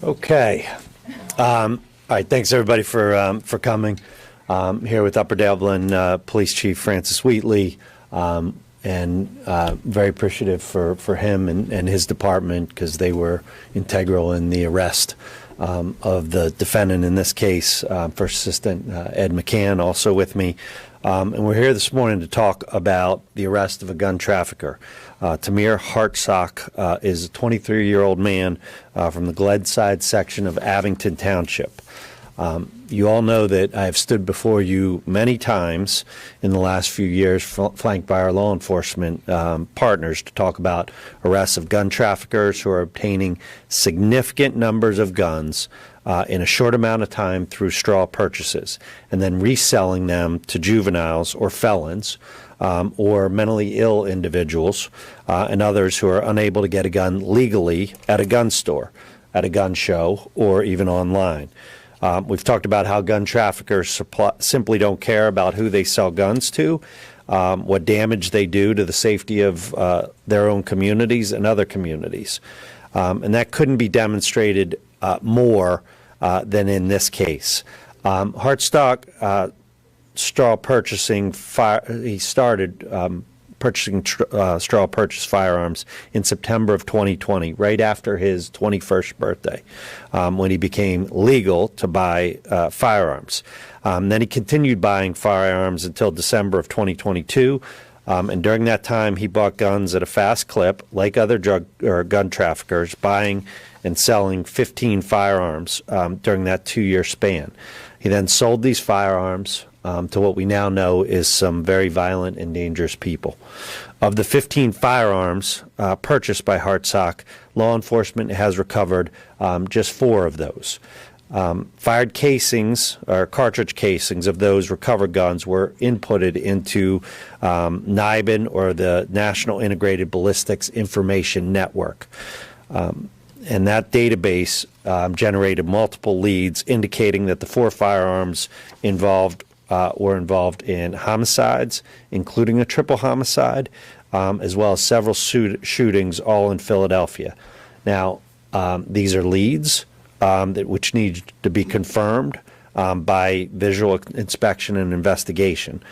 Okay. All right. Thanks everybody for coming. Here with Upper Dublin Police Chief Francis Wheatley, and very appreciative for him and his department because they were integral in the arrest of the defendant in this case. First Assistant Ed McCann also with me. And we're here this morning to talk about the arrest of a gun trafficker. Tamir Hartsock is a 23-year-old man from the Gledside section of Abington Township. You all know that I have stood before you many times in the last few years, flanked by our law enforcement partners, to talk about arrests of gun traffickers who are obtaining significant numbers of guns in a short amount of time through straw purchases, and then reselling them to juveniles or felons or mentally ill individuals and others who are unable to get a gun legally at a gun store, at a gun show, or even online. We've talked about how gun traffickers simply don't care about who they sell guns to, what damage they do to the safety of their own communities and other communities. And that couldn't be demonstrated more than in this case. Hartsock straw purchasing, he started purchasing straw purchase firearms in September of 2020, right after his 21st birthday, when he became legal to buy firearms. Then he continued buying firearms until December of 2022. And during that time, he bought guns at a fast clip, like other gun traffickers, buying and selling 15 firearms during that 2-year span. He then sold these firearms to what we now know is some very violent and dangerous people. Of the 15 firearms purchased by Hartsock, law enforcement has recovered just 4 of those. Fired casings, or cartridge casings, of those recovered guns were inputted into NIBIN, or the National Integrated Ballistics Information Network. And that database generated multiple leads indicating that the 4 firearms involved were involved in homicides, including a triple homicide, as well as several shootings, all in Philadelphia. Now, these are leads which need to be confirmed by visual inspection and investigation.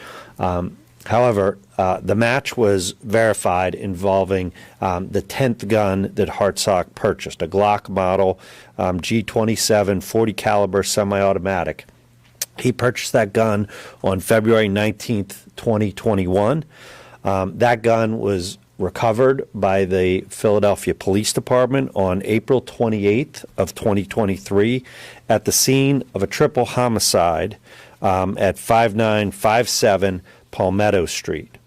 However, the match was verified involving the 10th gun that Hartsock purchased, a Glock model G27 40 caliber semi-automatic. He purchased that gun on February 19th, 2021. That gun was recovered by the Philadelphia Police Department on April 28th of 2023 at the scene of a triple homicide at 5957 Palmetto Street.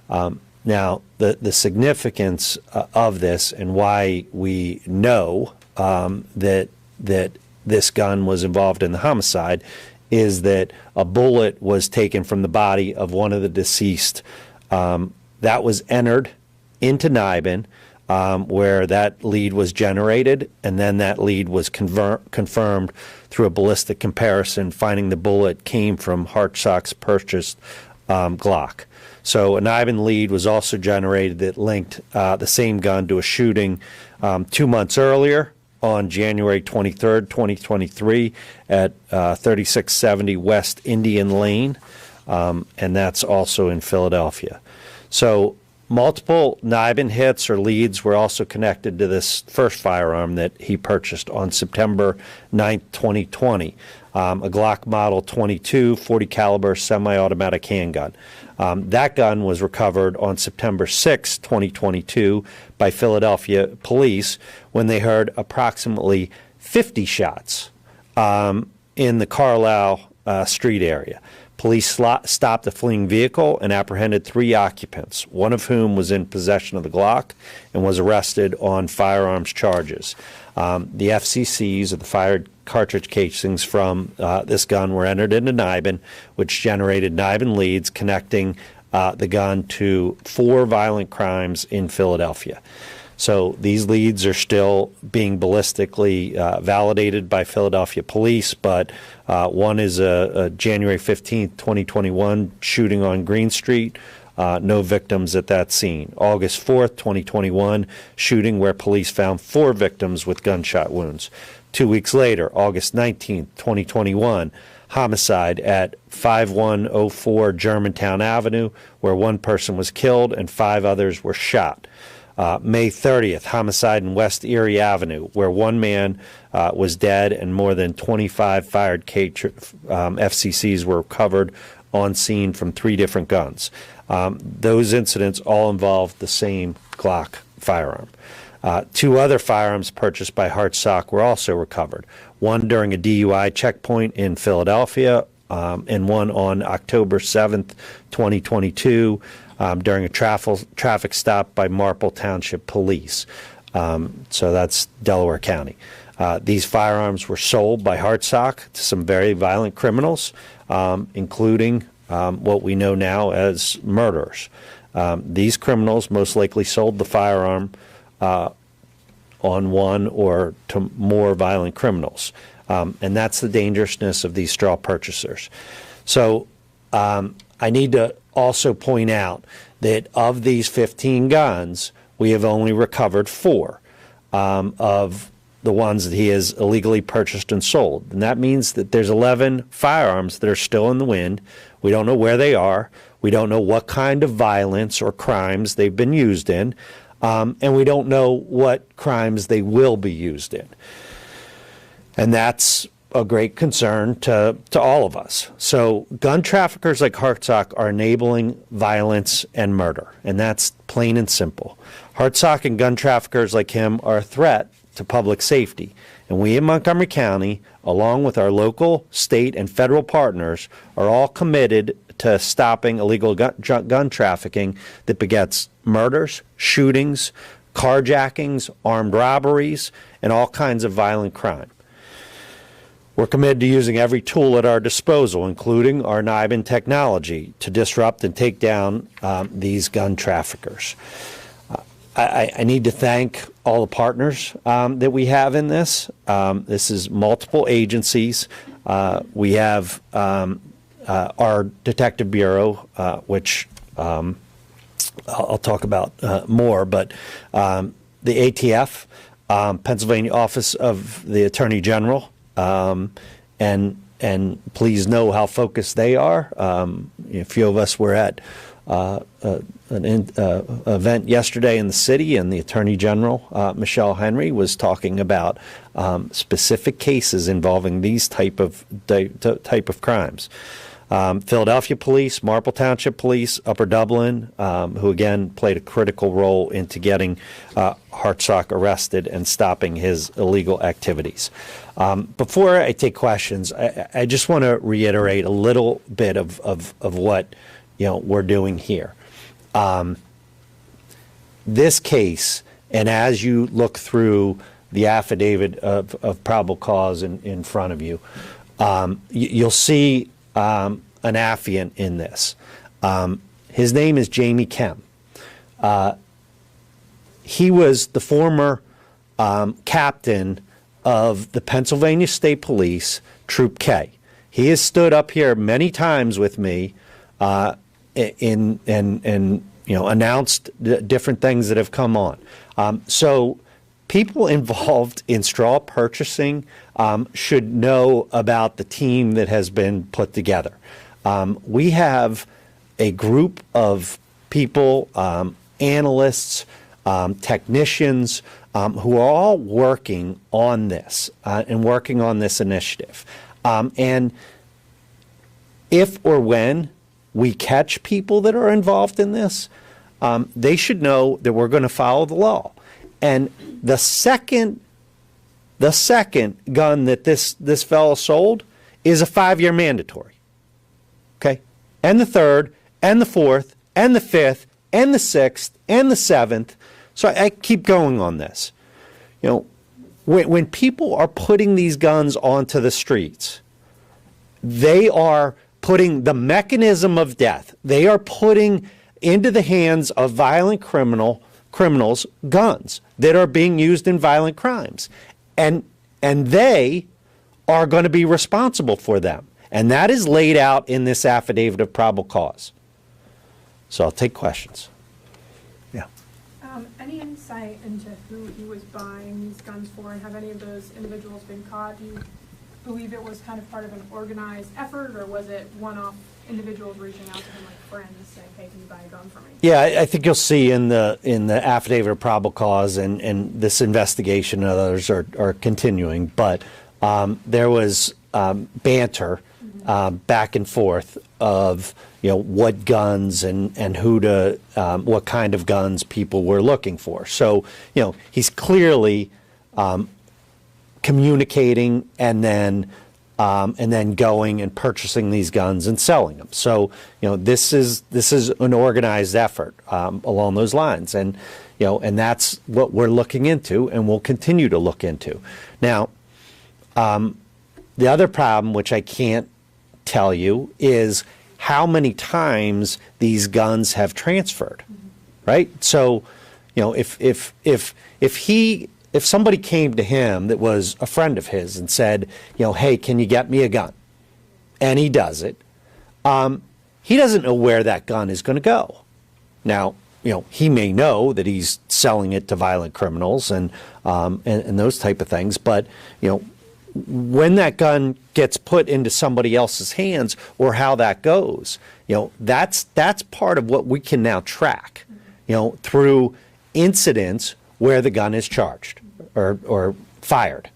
Now, the significance of this and why we know that this gun was involved in the homicide is that a bullet was taken from the body of one of the deceased. That was entered into NIBIN, where that lead was generated, and then that lead was confirmed through a ballistic comparison, finding the bullet came from Hartsock's purchased Glock. So a NIBIN lead was also generated that linked the same gun to a shooting 2 months earlier, on January 23rd, 2023 at 3670 West Indian Lane, and that's also in Philadelphia. So multiple NIBIN hits or leads were also connected to this first firearm that he purchased on September 9th, 2020, a Glock Model 22 40 caliber semi-automatic handgun. That gun was recovered on September 6, 2022 by Philadelphia police when they heard approximately 50 shots in the Carlisle street area. Police stopped the fleeing vehicle and apprehended 3 occupants, one of whom was in possession of the Glock and was arrested on firearms charges. The FCCs, or the fired cartridge casings from this gun, were entered into NIBIN, which generated NIBIN leads connecting the gun to 4 violent crimes in Philadelphia. So these leads are still being ballistically validated by Philadelphia police, but one is a January 15th, 2021 shooting on Green Street. no victims at that scene. August 4th, 2021, shooting where police found 4 victims with gunshot wounds. 2 weeks later, August 19th, 2021, homicide at 5104 Germantown Avenue, where 1 person was killed and 5 others were shot. May 30th, homicide in West Erie Avenue, where 1 man was dead and more than 25 fired FCCs were recovered on scene from 3 different guns. Those incidents all involved the same Glock firearm. 2 other firearms purchased by Hartsock were also recovered. 1 during a DUI checkpoint in Philadelphia, and 1 on October 7th, 2022, during a traffic stop by Upper Township Police. So that's Delaware County. These firearms were sold by Hartsock to some very violent criminals, including what we know now as murderers. These criminals most likely sold the firearm on 1 or to more violent criminals. And that's the dangerousness of these straw purchasers. So I need to also point out that of these 15 guns, we have only recovered 4 of the ones that he has illegally purchased and sold. And that means that there's 11 firearms that are still in the wind. We don't know where they are. We don't know what kind of violence or crimes they've been used in. And we don't know what crimes they will be used in. And that's a great concern to all of us. So gun traffickers like Hartsock are enabling violence and murder, and that's plain and simple. Hartsock and gun traffickers like him are a threat to public safety, and we in Montgomery County, along with our local, state, and federal partners, are all committed to stopping illegal gun trafficking that begets murders, shootings, carjackings, armed robberies, and all kinds of violent crime. We're committed to using every tool at our disposal, including our NIBIN technology, to disrupt and take down these gun traffickers. I need to thank all the partners that we have in this. This is multiple agencies. We have our Detective Bureau, which I'll talk about more, but the ATF, Pennsylvania Office of the Attorney General, and please know how focused they are. A few of us were at an event yesterday in the city, and the Attorney General, Michelle Henry, was talking about specific cases involving these type of crimes. Philadelphia Police, Marple Township Police, Upper Dublin, who again played a critical role into getting Hartsock arrested and stopping his illegal activities. Before I take questions, I just want to reiterate a little bit of what we're doing here. This case, and as you look through the affidavit of probable cause in front of you, you'll see an affiant in this. His name is Jamie Kemp. He was the former captain of the Pennsylvania State Police, Troop K. He has stood up here many times with me and announced different things that have come on. So people involved in straw purchasing should know about the team that has been put together. We have a group of people, analysts, technicians, who are all working on this and working on this initiative. And if or when we catch people that are involved in this, they should know that we're going to follow the law. And the second gun that this fellow sold is a 5-year mandatory. Okay? And the 3rd, and the 4th, and the 5th, and the 6th, and the 7th. So I keep going on this. When people are putting these guns onto the streets, they are putting the mechanism of death. They are putting into the hands of violent criminals guns that are being used in violent crimes. And they are going to be responsible for them. And that is laid out in this affidavit of probable cause. So I'll take questions. Yeah. Any insight into who he was buying these guns for, and have any of those individuals been caught? Do you believe it was kind of part of an organized effort, or was it one-off individuals reaching out to him like friends saying, hey, can you buy a gun for me? Yeah, I think you'll see in the affidavit of probable cause, and this investigation and others are continuing, but there was banter back and forth of what guns and who to what kind of guns people were looking for. So he's clearly communicating and then going and purchasing these guns and selling them. So this is an organized effort along those lines, and and that's what we're looking into and we'll continue to look into. Now, the other problem, which I can't tell you, is how many times these guns have transferred, right? So, if somebody came to him that was a friend of his and said, hey, can you get me a gun? And he does it. He doesn't know where that gun is going to go. Now, he may know that he's selling it to violent criminals and those type of things, but when that gun gets put into somebody else's hands, or how that goes, that's part of what we can now track, through incidents where the gun is charged or fired.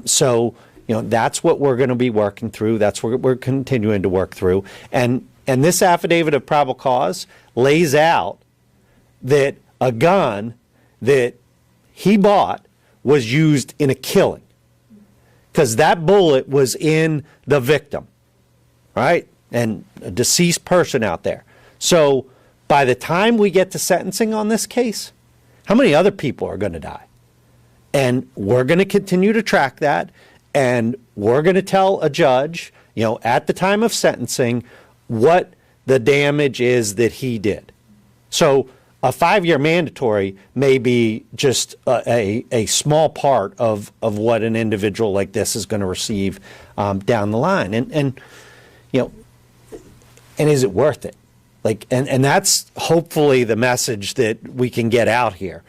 So that's what we're going to be working through. That's what we're continuing to work through. And this affidavit of probable cause lays out that a gun that he bought was used in a killing, because that bullet was in the victim, right? And a deceased person out there. So by the time we get to sentencing on this case, how many other people are going to die? And we're going to continue to track that, and we're going to tell a judge, at the time of sentencing, what the damage is that he did. So a 5-year mandatory may be just a small part of what an individual like this is going to receive down the line. And is it worth it? And that's hopefully the message that we can get out here.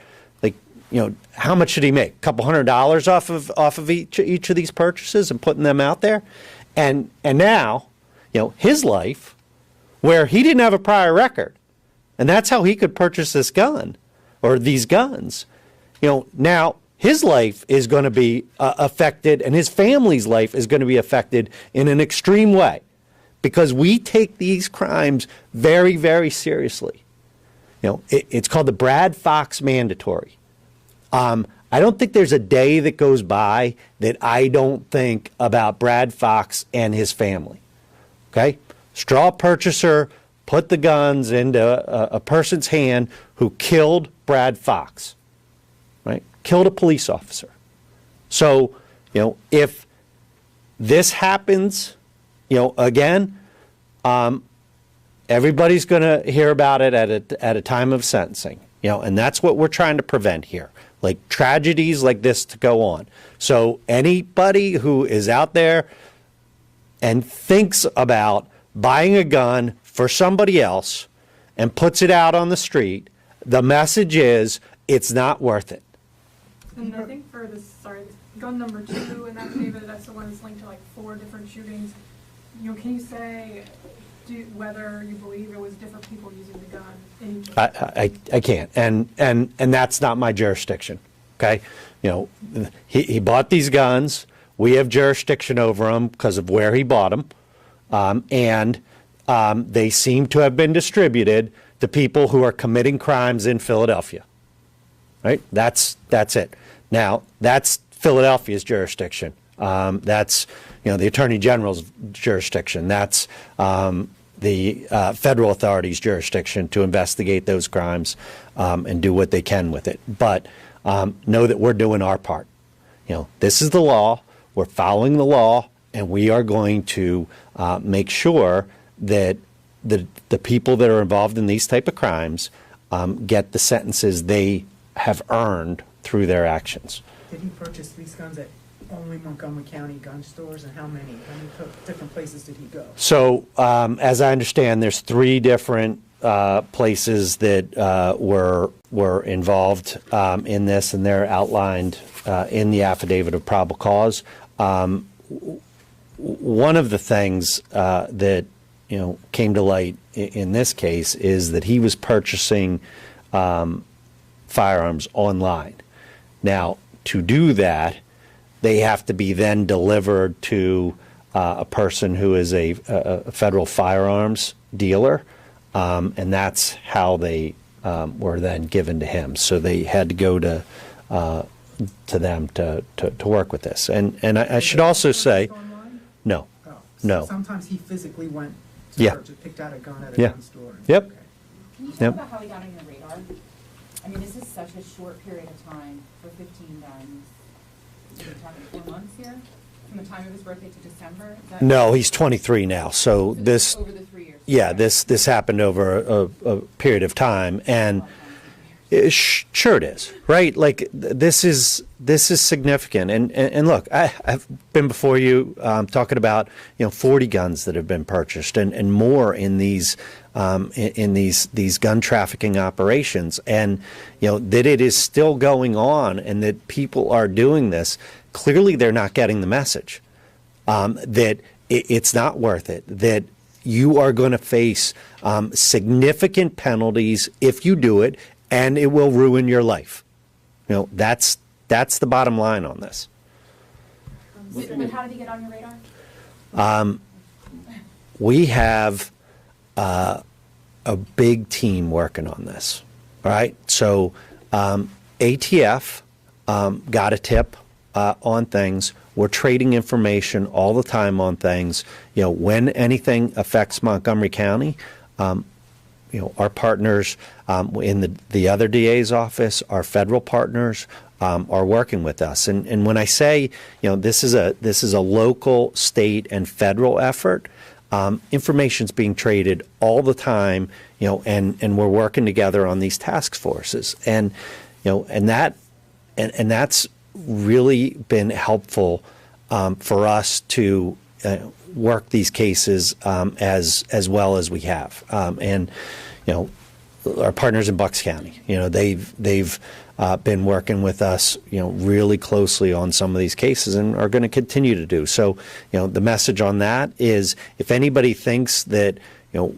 How much should he make? A couple $100 off of each of these purchases and putting them out there? And now, his life, where he didn't have a prior record, and that's how he could purchase this gun or these guns. Now his life is going to be affected, and his family's life is going to be affected in an extreme way, because we take these crimes very, very seriously. It's called the Brad Fox Mandatory. I don't think there's a day that goes by that I don't think about Brad Fox and his family. Okay? Straw purchaser put the guns into a person's hand who killed Brad Fox, right? Killed a police officer. So, if this happens, again, everybody's going to hear about it at a time of sentencing, and that's what we're trying to prevent here. Tragedies like this to go on. So anybody who is out there and thinks about buying a gun for somebody else and puts it out on the street, the message is it's not worth it. And I think for this, gun number 2 in that affidavit, that's the one that's linked to 4 different shootings. Can you say whether you believe it was different people using the gun in each of I can't, and that's not my jurisdiction. Okay, he bought these guns. We have jurisdiction over them because of where he bought them, and they seem to have been distributed to people who are committing crimes in Philadelphia. Right? That's it. Now that's Philadelphia's jurisdiction. That's the Attorney General's jurisdiction. That's the federal authorities' jurisdiction to investigate those crimes and do what they can with it. But know that we're doing our part. This is the law. We're following the law, and we are going to make sure that the people that are involved in these type of crimes get the sentences they have earned through their actions. Did he purchase these guns at only Montgomery County gun stores, and how many different places did he go? So, as I understand, there's 3 different places that were involved in this, and they're outlined in the affidavit of probable cause. One of the things that came to light in this case is that he was purchasing firearms online. Now, to do that, they have to be then delivered to a person who is a federal firearms dealer, and that's how they were then given to him. So they had to go to them to work with this. And I should also say, Online? no, Oh, no. Sometimes he physically went to Yeah. purchase, picked out a gun at a Yeah. gun store. Yep. Okay. Can you talk Yep. about how he got on your radar? I mean, this is such a short period of time for 15 guns. We're talking 4 months here? From the time of his birthday to December? Is that- No, he's 23 now. So So this, Over the 3 years? yeah, Okay. this happened over a period of time, and sure it is, right? Like this is significant, and look, I've been before you talking about 40 guns that have been purchased and more in these gun trafficking operations, and that it is still going on, and that people are doing this. Clearly, they're not getting the message that it's not worth it. That you are going to face significant penalties if you do it, and it will ruin your life. That's the bottom line on this. But how did he get on your radar? We have a big team working on this. All right. So ATF got a tip on things. We're trading information all the time on things. When anything affects Montgomery County, our partners in the other DA's office, our federal partners, are working with us. And when I say, this is a local, state, and federal effort, information's being traded all the time, and we're working together on these task forces. And that's really been helpful for us to work these cases as well as we have. And our partners in Bucks County, they've been working with us, really closely on some of these cases, and are going to continue to do. So, the message on that is, if anybody thinks that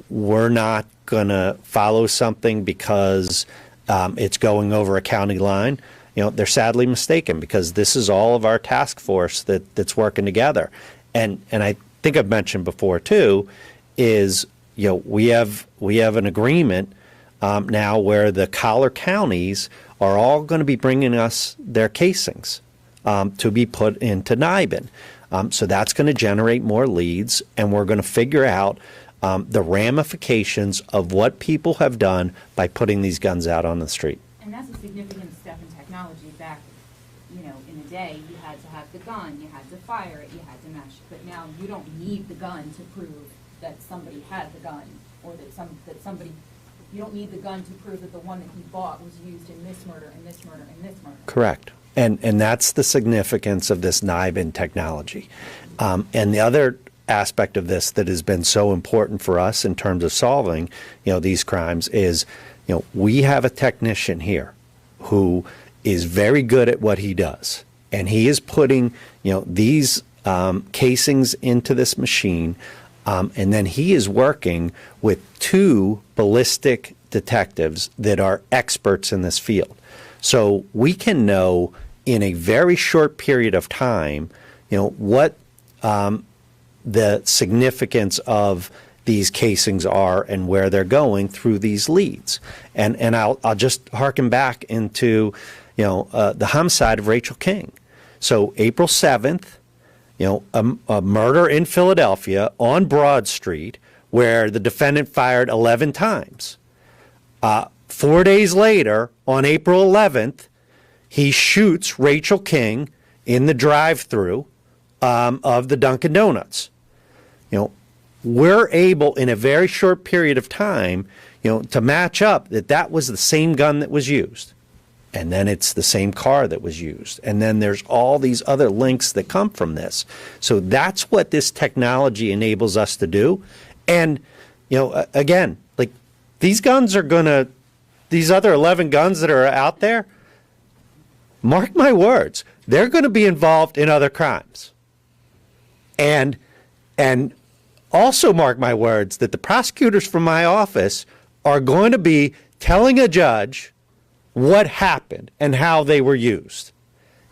we're not going to follow something because it's going over a county line, they're sadly mistaken, because this is all of our task force that's working together. And I think I've mentioned before too, is we have an agreement now where the collar counties are all going to be bringing us their casings to be put into NIBIN. So that's going to generate more leads, and we're going to figure out the ramifications of what people have done by putting these guns out on the street. And that's a significant step in technology. Back, in the day, you had to have the gun, you had to fire it, you had to match it. But now you don't need the gun to prove that somebody had the gun, or that somebody. You don't need the gun to prove that the one that he bought was used in this murder, and this murder, and this murder. Correct. And that's the significance of this NIBIN technology. And the other aspect of this that has been so important for us in terms of solving, these crimes is, we have a technician here who is very good at what he does. And he is putting, these casings into this machine. And then he is working with 2 ballistic detectives that are experts in this field. So we can know in a very short period of time, what the significance of these casings are and where they're going through these leads. And I'll just harken back into, the homicide of Rachel King. So April 7th, a murder in Philadelphia on Broad Street, where the defendant fired 11 times. 4 days later, on April 11th, he shoots Rachel King in the drive-through of the Dunkin' Donuts. We're able, in a very short period of time, to match up that was the same gun that was used. And then it's the same car that was used. And then there's all these other links that come from this. So that's what this technology enables us to do. And, again, like, these guns are gonna, these other 11 guns that are out there, mark my words, they're going to be involved in other crimes. And also mark my words that the prosecutors from my office are going to be telling a judge what happened and how they were used.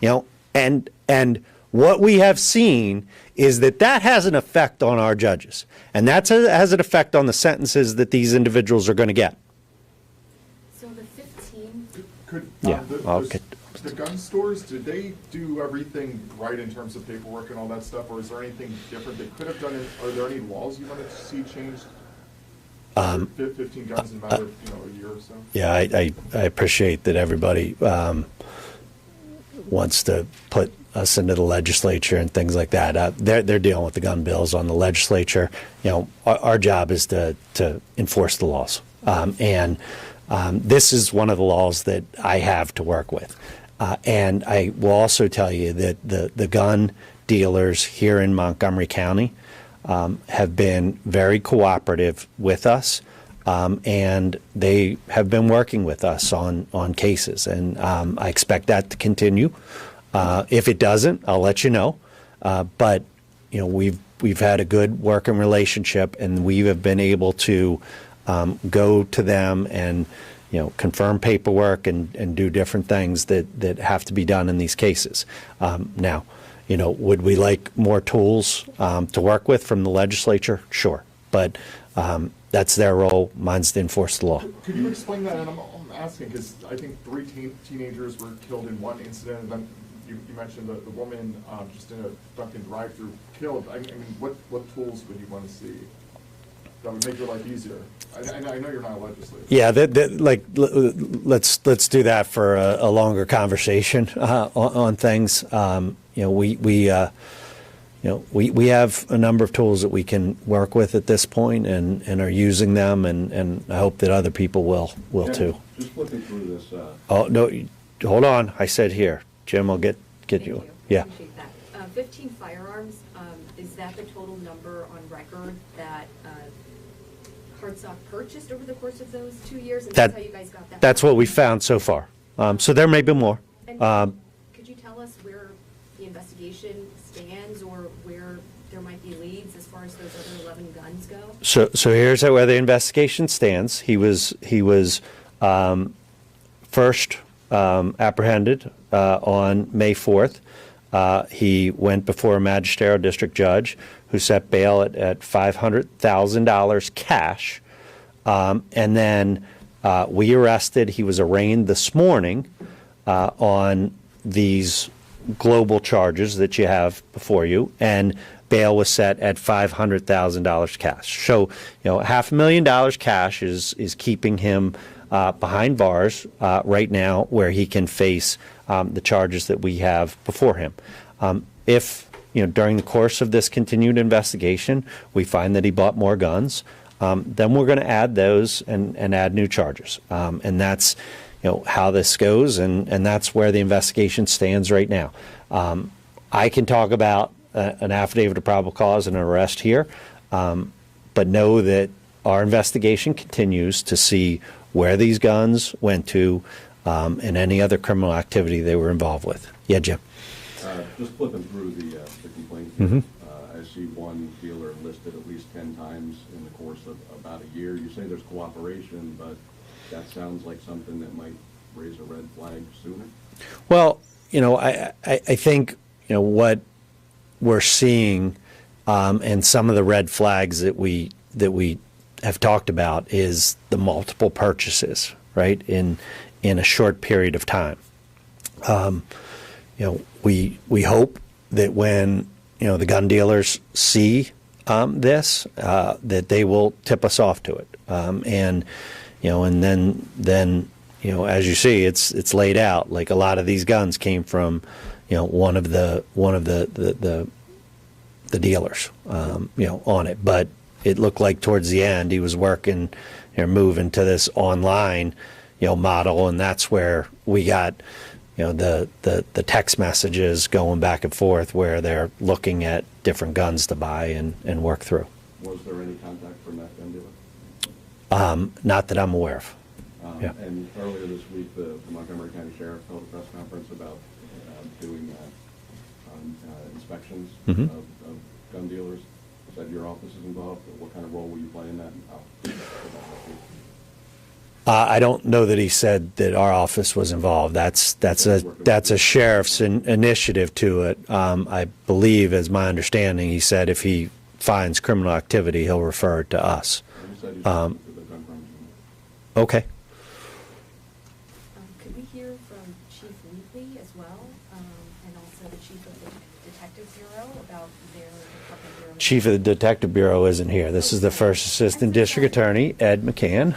You know, and what we have seen is that that has an effect on our judges, and that has an effect on the sentences that these individuals are going to get. So the 15, Yeah, the gun stores, did they do everything right in terms of paperwork and all that stuff, or is there anything different they could have done? Are there any laws you wanted to see changed? 15 guns in a matter of, a year or so? Yeah, I appreciate that everybody wants to put us into the legislature and things like that. They're dealing with the gun bills on the legislature. You know, our job is to enforce the laws, and this is one of the laws that I have to work with. And I will also tell you that the gun dealers here in Montgomery County have been very cooperative with us, and they have been working with us on cases, and I expect that to continue. If it doesn't, I'll let you know. But we've had a good working relationship, and we have been able to go to them and confirm paperwork and do different things that have to be done in these cases. Now, would we like more tools to work with from the legislature? Sure, but that's their role. Mine's to enforce the law. Could you explain that? And I'm asking because I think 3 teenagers were killed in one incident, and then you mentioned the woman just in a Dunkin' drive-through killed. I mean, what tools would you want to see that would make your life easier? I know you're not a legislator. Yeah, let's do that for a longer conversation on things. We have a number of tools that we can work with at this point, and are using them, and I hope that other people will too. Just flipping through this. Oh no, hold on. I said here, Jim. I'll get thank you. you. Yeah. Appreciate that. 15 firearms, is that the total number on record that Hartsock purchased over the course of those 2 years? And that's how you guys got that? That's what we found so far. So there may be more. And could you tell us where the investigation stands, or where there might be leads as far as those other 11 guns go? So here's where the investigation stands. He was first apprehended on May 4th. He went before a magisterial district judge who set bail at $500,000 cash. And then we arrested. He was arraigned this morning on these global charges that you have before you, and bail was set at $500,000 cash. So, $500,000 cash is keeping him behind bars right now, where he can face the charges that we have before him. If during the course of this continued investigation we find that he bought more guns, then we're going to add those and add new charges. And that's how this goes, and that's where the investigation stands right now. I can talk about an affidavit of probable cause and an arrest here, but know that our investigation continues to see where these guns went to, and any other criminal activity they were involved with. Yeah, Jim. Just flipping through the complaint. Mhm. I see one dealer listed at least 10 times in the course of about a year. You say there's cooperation, but that sounds like something that might raise a red flag sooner. Well, I think what we're seeing, and some of the red flags that we have talked about, is the multiple purchases, right, in a short period of time. We hope that when the gun dealers see this, that they will tip us off to it, and then as you see, it's laid out. Like, a lot of these guns came from one of the dealers on it, but it looked like towards the end he was working or moving to this online model, and that's where we got the text messages going back and forth, where they're looking at different guns to buy and work through. Was there any contact from that gun dealer? Not that I'm aware of. Yeah. And earlier this week, the Montgomery County Sheriff held a press conference about doing inspections Mhm. of gun dealers. Said your office is involved. What kind of role will you play in that? And how? I don't know that he said that our office was involved. That's a sheriff's initiative to it. I believe, as my understanding, he said if he finds criminal activity, he'll refer it to us. He said he's Um, to the gun crimes unit. Okay. Could we hear from Chief Wheatley as well, and also the Chief of the Detective Bureau about their Department Bureau? Chief of the Detective Bureau isn't here. This is the First Assistant District Attorney, Ed McCann.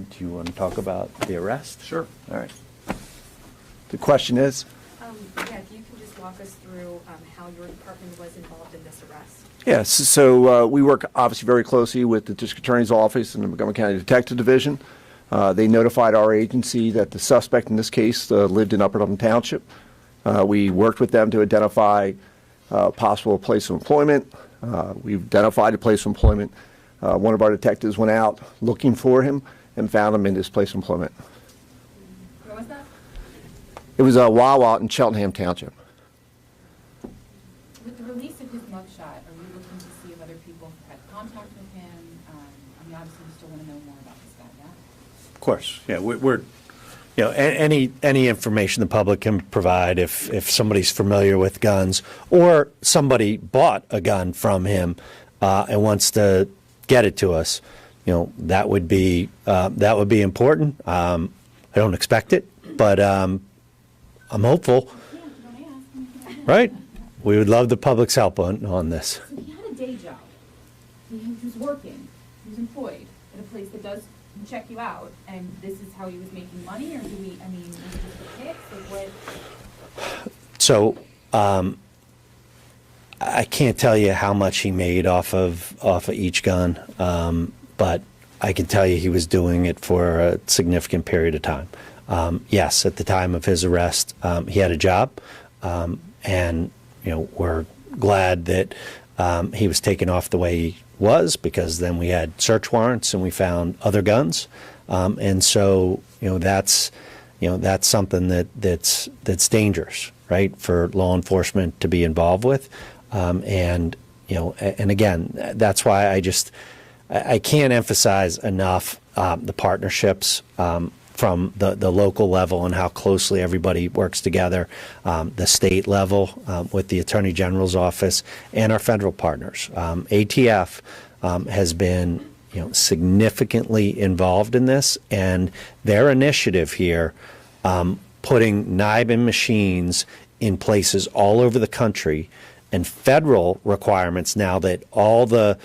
Do you want to talk about the arrest? Sure. All right. The question is? Yeah, if you can just walk us through how your department was involved in this arrest. Yes, so we work obviously very closely with the District Attorney's Office and the Montgomery County Detective Division. They notified our agency that the suspect in this case lived in Upper Dublin Township. We worked with them to identify possible place of employment. We've identified a place of employment. One of our detectives went out looking for him and found him in his place of employment. Where was that? It was a Wawa in Cheltenham Township. With the release of his mugshot, are we looking to see if other people have had contact with him? I mean, obviously, we still want to know more about this guy, yeah? Of course. Yeah, we're any information the public can provide if somebody's familiar with guns or somebody bought a gun from him and wants to get it to us, that would be important. I don't expect it, but I'm hopeful. Yeah, don't ask. Right? We would love the public's help on this. So he had a day job. He was working. He was employed at a place that does check you out, and this is how he was making money, or was it just a pick? Like what? So I can't tell you how much he made off of each gun, but I can tell you he was doing it for a significant period of time. Yes, at the time of his arrest, he had a job, and we're glad that he was taken off the way he was, because then we had search warrants and we found other guns, and so that's something that's dangerous, right, for law enforcement to be involved with, and again, that's why I can't emphasize enough the partnerships from the local level and how closely everybody works together, the state level with the Attorney General's office and our federal partners. ATF has been significantly involved in this, and their initiative here, putting NIBIN machines in places all over the country, and federal requirements now that all the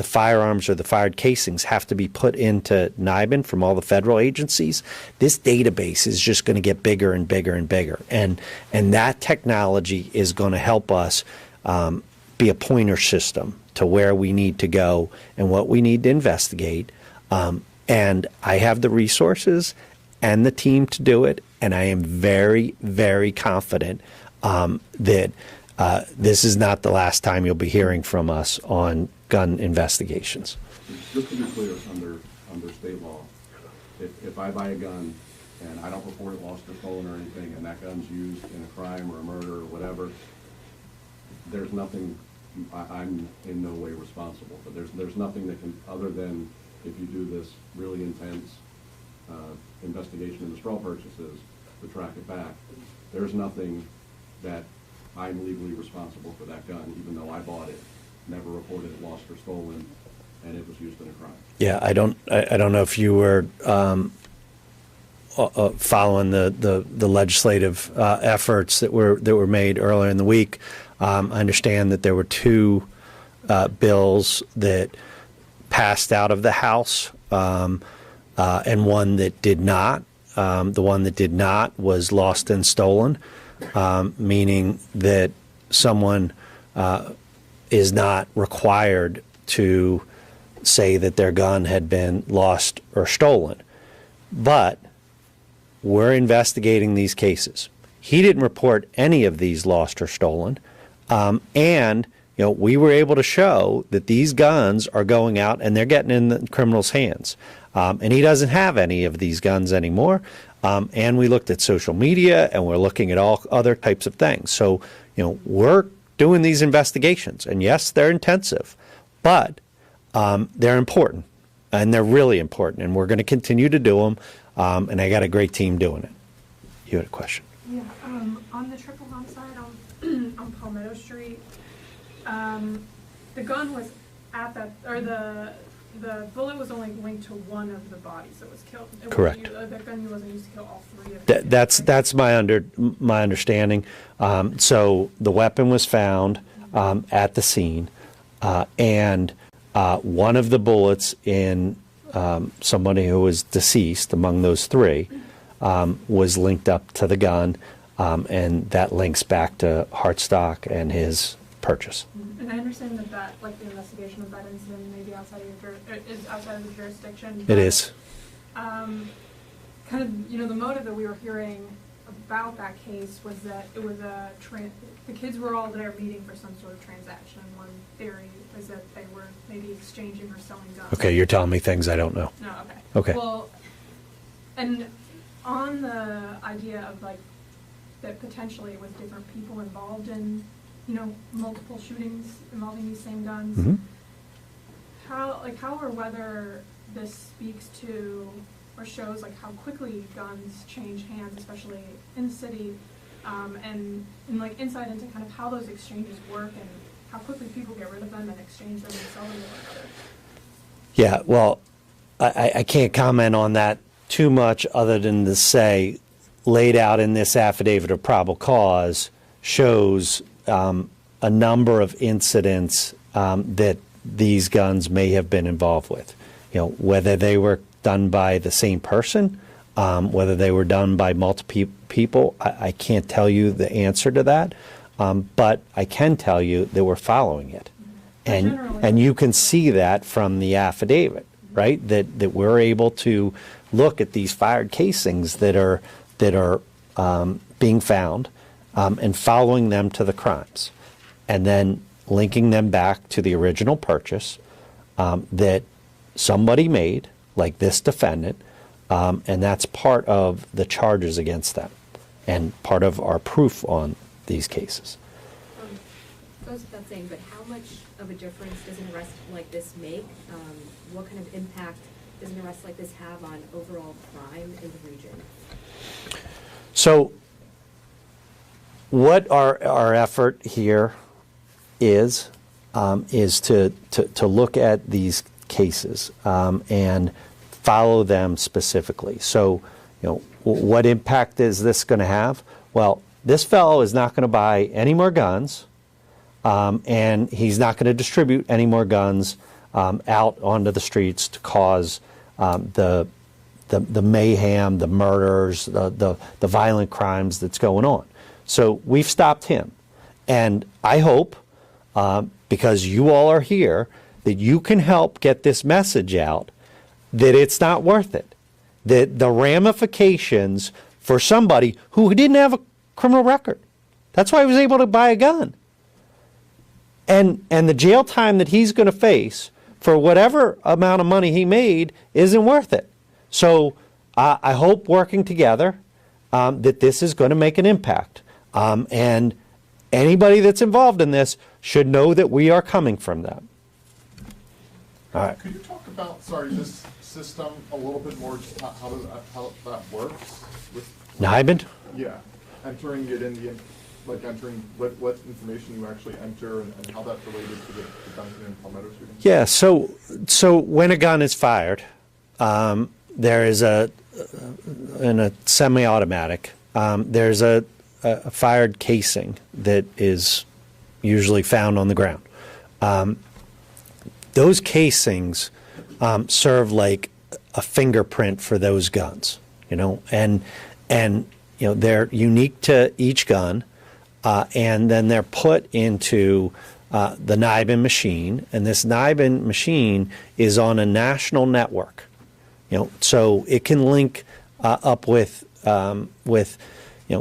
firearms or the fired casings have to be put into NIBIN from all the federal agencies. This database is just going to get bigger and bigger and bigger. And that technology is going to help us be a pointer system to where we need to go and what we need to investigate. And I have the resources and the team to do it. And I am very, very confident that this is not the last time you'll be hearing from us on gun investigations. Just to be clear, under state law, if I buy a gun and I don't report it lost or stolen or anything, and that gun's used in a crime or a murder or whatever, there's nothing, I'm in no way responsible. But there's nothing that can, other than if you do this really intense investigation into straw purchases to track it back, there's nothing that I'm legally responsible for that gun, even though I bought it, never reported it lost or stolen, and it was used in a crime. Yeah, I don't know if you were following the legislative efforts that were made earlier in the week. I understand that there were two bills that passed out of the House, and one that did not. The one that did not was lost and stolen, meaning that someone is not required to say that their gun had been lost or stolen. But we're investigating these cases. He didn't report any of these lost or stolen, and we were able to show that these guns are going out and they're getting in the criminal's hands. And he doesn't have any of these guns anymore. And we looked at social media, and we're looking at all other types of things. So, we're doing these investigations, and yes, they're intensive, but they're important, and they're really important, and we're going to continue to do them. And I got a great team doing it. You had a question? Yeah, on the triple homicide on Palmetto Street, the gun was at that, or the bullet was only linked to one of the bodies that was killed. It wasn't Correct. That gun wasn't used to kill all three of them. That's my understanding. So the weapon was found at the scene, and one of the bullets in somebody who was deceased among those three was linked up to the gun, and that links back to Hartstock and his purchase. And I understand that, like, the investigation of that incident may be outside of your, is outside of the jurisdiction. It but, is. Kind of, the motive that we were hearing about that case was that it was the kids were all there meeting for some sort of transaction. One theory is that they were maybe exchanging or selling guns. Okay, you're telling me things I don't know. No, okay. Okay. Well, and on the idea of, like, that potentially with different people involved in, multiple shootings involving these same guns, Mhm. how or whether this speaks to or shows, like, how quickly guns change hands, especially in the city, and like insight into kind of how those exchanges work and how quickly people get rid of them and exchange them and sell them to one another. Yeah, well, I can't comment on that too much other than to say, laid out in this affidavit of probable cause shows a number of incidents that these guns may have been involved with. Whether they were done by the same person, whether they were done by multiple people, I can't tell you the answer to that, but I can tell you that we're following it. And you can see that from the affidavit, right? That we're able to look at these fired casings that are being found and following them to the crimes, and then linking them back to the original purchase that somebody made, like this defendant, and that's part of the charges against them and part of our proof on these cases. Goes without saying, but how much of a difference does an arrest like this make? What kind of impact does an arrest like this have on overall crime in the region? So what our effort here is to look at these cases and follow them specifically. So, what impact is this going to have? Well, this fellow is not going to buy any more guns, and he's not going to distribute any more guns out onto the streets to cause the mayhem, the murders, the violent crimes that's going on. So we've stopped him. And I hope, because you all are here, that you can help get this message out that it's not worth it. That the ramifications for somebody who didn't have a criminal record. That's why he was able to buy a gun. And the jail time that he's going to face for whatever amount of money he made isn't worth it. So I hope working together that this is going to make an impact. And anybody that's involved in this should know that we are coming from them. All right. Could you talk about, this system a little bit more, just how that works? Nibin? Yeah, entering it in entering what information you actually enter and how that's related to the Duncan and Palmetto shooting? Yeah, so when a gun is fired, there is in a semi-automatic, there's a fired casing that is usually found on the ground. Those casings serve like a fingerprint for those guns, and they're unique to each gun, and then they're put into the Nibin machine, and this Nibin machine is on a national network, so it can link up with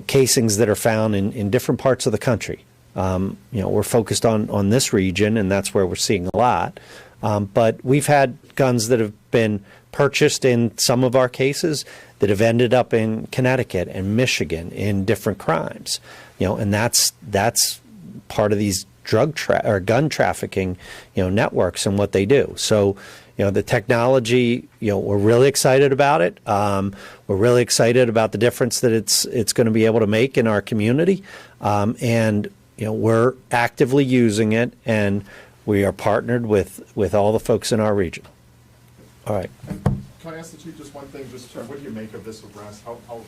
casings that are found in different parts of the country. We're focused on this region, and that's where we're seeing a lot. But we've had guns that have been purchased in some of our cases that have ended up in Connecticut and Michigan in different crimes. And that's part of these or gun trafficking, networks and what they do. So, the technology, we're really excited about it. We're really excited about the difference that it's going to be able to make in our community. And, we're actively using it, and we are partnered with all the folks in our region. All right. And can I ask the chief just one thing? Just what do you make of this arrest? How and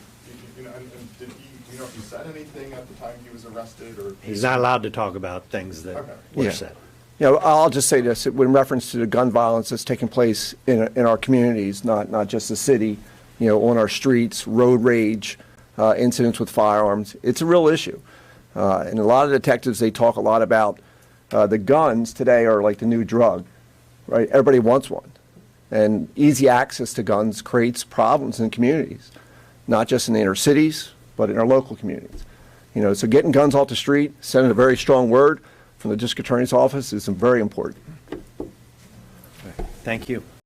did he? Do you know if he said anything at the time he was arrested, or He's not allowed to talk about things that Okay. were Yeah. said. I'll just say this, in reference to the gun violence that's taking place in our communities, not just the city, on our streets, road rage, incidents with firearms. It's a real issue. And a lot of detectives, they talk a lot about the guns today are like the new drug, right? Everybody wants one. And easy access to guns creates problems in communities, not just in the inner cities, but in our local communities. So getting guns off the street, sending a very strong word from the district attorney's office is very important. Thank you.